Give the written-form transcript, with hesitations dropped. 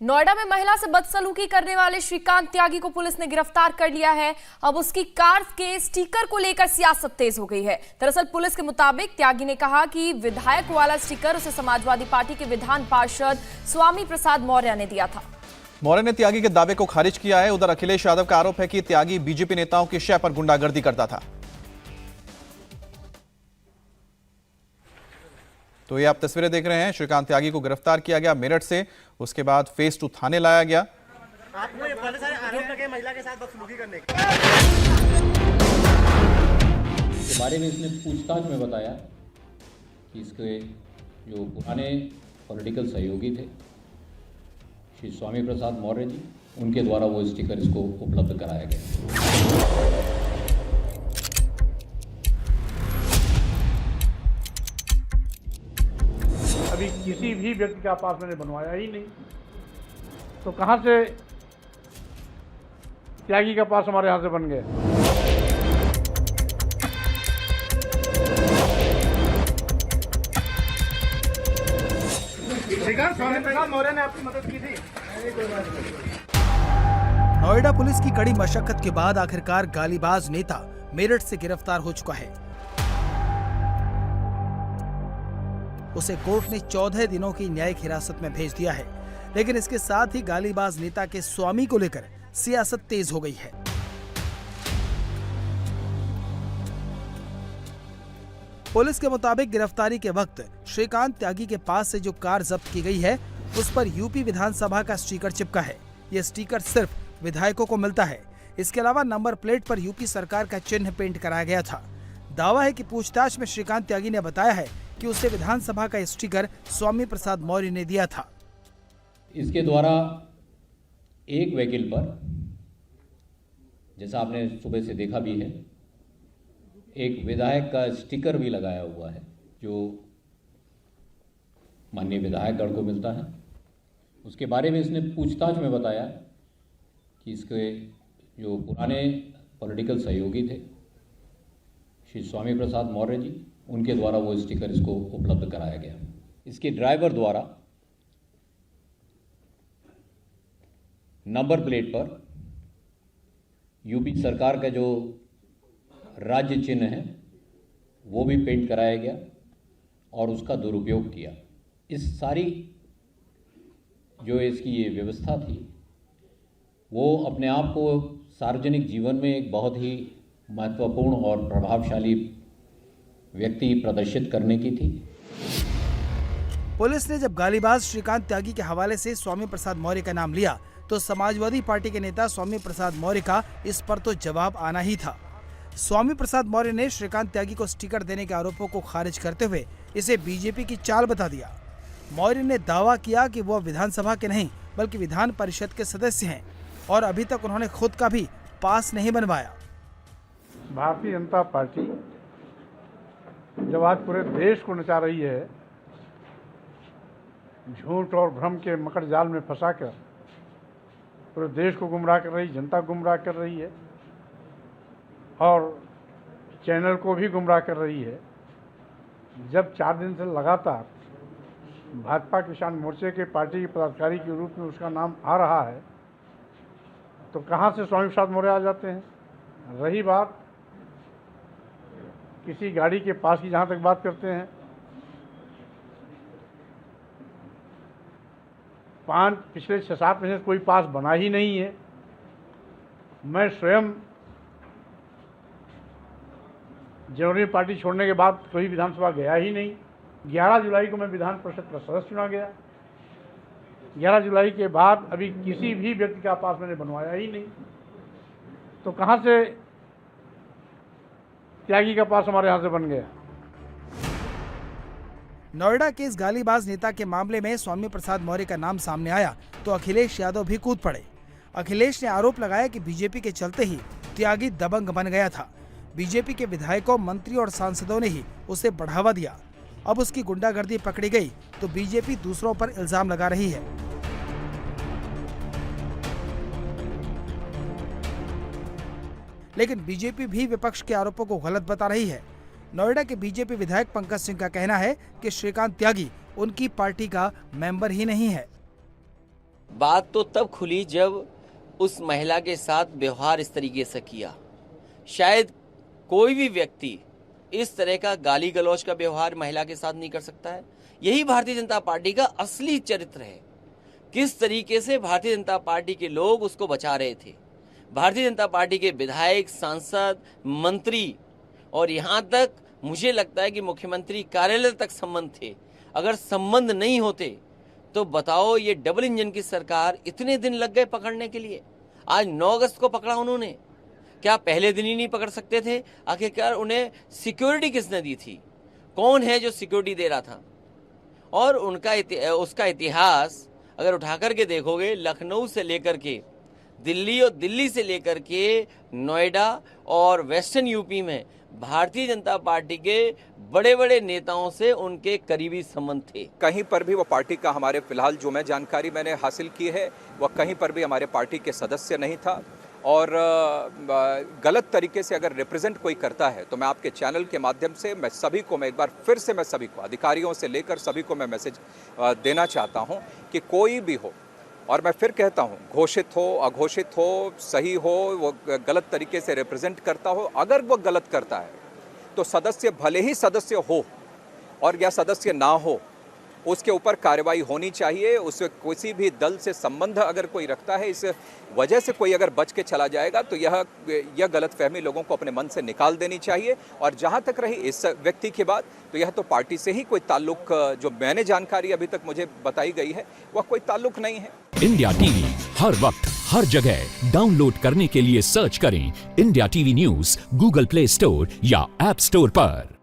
नोएडा में महिला से बदसलूकी करने वाले श्रीकांत त्यागी को पुलिस ने गिरफ्तार कर लिया है। अब उसकी कार के स्टिकर को लेकर सियासत तेज हो गई है। दरअसल पुलिस के मुताबिक त्यागी ने कहा कि विधायक वाला स्टिकर उसे समाजवादी पार्टी के विधान पार्षद स्वामी प्रसाद मौर्य ने दिया था। मौर्य ने त्यागी के दावे को खारिज किया है। उधर अखिलेश यादव का आरोप है कि त्यागी बीजेपी नेताओं की शय पर गुंडागर्दी करता था। तो ये आप तस्वीरें देख रहे हैं। श्रीकांत त्यागी को गिरफ्तार किया गया मेरठ से, उसके बाद फेज 2 थाने लाया गया। आपको ये बड़े सारे आरोप लगे महिला के साथ बदसलूकी करने के बारे में इसने पूछताछ में बताया कि इसके जो पुराने पॉलिटिकल सहयोगी थे श्री स्वामी प्रसाद मौर्य जी, उनके द्वारा वो स्टिकर इसको उपलब्ध कराया गया। अभी किसी भी व्यक्ति का पास मैंने बनवाया ही नहीं, तो कहां से त्यागी का पास हमारे यहां से बन गया। स्वामी प्रसाद मौर्य ने आपकी मदद की थी। नोएडा पुलिस की कड़ी मशक्कत के बाद आखिरकार गालीबाज नेता मेरठ से गिरफ्तार हो चुका है। उसे कोर्ट ने 14 दिनों की न्यायिक हिरासत में भेज दिया है, लेकिन इसके साथ ही गालीबाज नेता के स्वामी को लेकर सियासत तेज हो गई है। पुलिस के मुताबिक गिरफ्तारी के वक्त श्रीकांत त्यागी के पास से जो कार जब्त की गई है, उस पर यूपी विधानसभा का स्टिकर चिपका है। यह स्टिकर सिर्फ विधायकों को मिलता है। इसके अलावा नंबर प्लेट पर यूपी सरकार का चिन्ह पेंट कराया गया था। दावा है कि पूछताछ में श्रीकांत त्यागी ने बताया है कि उसे विधानसभा का स्टिकर स्वामी प्रसाद मौर्य ने दिया था। इसके द्वारा एक व्हीकल पर, जैसा आपने सुबह से देखा भी है, एक विधायक का स्टिकर भी लगाया हुआ है जो माननीय विधायकगण को मिलता है। उसके बारे में इसने पूछताछ में बताया कि इसके जो पुराने पॉलिटिकल सहयोगी थे श्री स्वामी प्रसाद मौर्य जी, उनके द्वारा वो स्टिकर इसको उपलब्ध कराया गया। इसके ड्राइवर द्वारा नंबर प्लेट पर यूपी सरकार का जो राज्य चिन्ह है वो भी पेंट कराया गया और उसका दुरुपयोग किया। इस सारी जो इसकी ये व्यवस्था थी वो अपने आप को सार्वजनिक जीवन में एक बहुत ही महत्वपूर्ण और प्रभावशाली व्यक्ति प्रदर्शित करने की थी। पुलिस ने जब गालीबाज श्रीकांत त्यागी के हवाले से स्वामी प्रसाद मौर्य का नाम लिया, तो समाजवादी पार्टी के नेता स्वामी प्रसाद मौर्य का इस पर तो जवाब आना ही था। स्वामी प्रसाद मौर्य ने श्रीकांत त्यागी को स्टिकर देने के आरोपों को खारिज करते हुए इसे बीजेपी की चाल बता दिया। मौर्य ने दावा किया कि वह विधानसभा के नहीं बल्कि विधान परिषद के सदस्य हैं और अभी तक उन्होंने खुद का भी पास नहीं बनवाया। भारतीय जनता पार्टी जब आज पूरे देश को नचा रही है, झूठ और भ्रम के मकड़ जाल में फंसाकर पूरे देश को गुमराह कर रही, जनता गुमराह कर रही है और चैनल को भी गुमराह कर रही है। जब 4 दिन से लगातार भाजपा किसान मोर्चे के पार्टी के पदाधिकारी के रूप में उसका नाम आ रहा है, तो कहां से स्वामी प्रसाद मौर्य आ जाते हैं। रही बात किसी गाड़ी के पास की, जहां तक बात करते हैं, पिछले 6-7 महीने कोई पास बना ही नहीं है। मैं स्वयं जनवरी में पार्टी छोड़ने के बाद कोई विधानसभा गया ही नहीं। 11 जुलाई को मैं विधान परिषद का सदस्य चुना गया। 11 जुलाई के बाद अभी किसी भी व्यक्ति का पास मैंने बनवाया ही नहीं, तो कहां से त्यागी का पास हमारे यहां से बन गया। नोएडा के इस गालीबाज नेता के मामले में स्वामी प्रसाद मौर्य का नाम सामने आया तो अखिलेश यादव भी कूद पड़े। अखिलेश ने आरोप लगाया कि बीजेपी के चलते ही त्यागी दबंग बन गया था। बीजेपी के विधायकों, मंत्री और सांसदों ने ही उसे बढ़ावा दिया। अब उसकी गुंडागर्दी पकड़ी गई तो बीजेपी दूसरों पर इल्जाम लगा रही है। लेकिन बीजेपी भी विपक्ष के आरोपों को गलत बता रही है। नोएडा के बीजेपी विधायक पंकज सिंह का कहना है कि श्रीकांत त्यागी उनकी पार्टी का मेंबर ही नहीं है। बात तो तब खुली जब उस महिला के साथ व्यवहार इस तरीके से किया। शायद कोई भी व्यक्ति इस तरह का गाली गलौज का व्यवहार महिला के साथ नहीं कर सकता है। यही भारतीय जनता पार्टी का असली चरित्र है। किस तरीके से भारतीय जनता पार्टी के लोग उसको बचा रहे थे। भारतीय जनता पार्टी के विधायक, सांसद, मंत्री और यहाँ तक मुझे लगता है कि मुख्यमंत्री कार्यालय तक संबंध थे। अगर संबंध नहीं होते तो बताओ, ये डबल इंजन की सरकार इतने दिन लग गए पकड़ने के लिए। आज 9 अगस्त को पकड़ा उन्होंने, क्या पहले दिन ही नहीं पकड़ सकते थे? आखिरकार उन्हें सिक्योरिटी किसने दी थी? कौन है जो सिक्योरिटी दे रहा था? और उसका इतिहास अगर उठा करके देखोगे, लखनऊ से लेकर के दिल्ली और दिल्ली से लेकर के नोएडा और वेस्टर्न यूपी में भारतीय जनता पार्टी के बड़े बड़े नेताओं से उनके करीबी संबंध थे। कहीं पर भी वो पार्टी का हमारे फिलहाल जो जानकारी मैंने हासिल की है, वह कहीं पर भी हमारे पार्टी के सदस्य नहीं था। और गलत तरीके से अगर रिप्रेजेंट कोई करता है तो मैं आपके चैनल के माध्यम से मैं सभी को, मैं एक बार फिर से मैं सभी को, अधिकारियों से लेकर सभी को मैं मैसेज देना चाहता हूं कि कोई भी हो, और मैं फिर कहता हूं, घोषित हो, अघोषित हो, सही हो, वो गलत तरीके से रिप्रेजेंट करता हो, अगर वो गलत करता है तो सदस्य भले ही सदस्य हो और या सदस्य ना हो, उसके ऊपर कार्रवाई होनी चाहिए। उससे किसी भी दल से संबंध अगर कोई रखता है, इस वजह से कोई अगर बच के चला जाएगा तो यह गलतफहमी लोगों को अपने मन से निकाल देनी चाहिए। और जहां तक रही इस व्यक्ति की बात, तो यह तो पार्टी से ही कोई ताल्लुक, जो मैंने जानकारी अभी तक मुझे बताई गई है, वह कोई ताल्लुक नहीं है। इंडिया टीवी हर वक्त हर जगह डाउनलोड करने के लिए सर्च करें India TV news Google play store या ऐप स्टोर पर।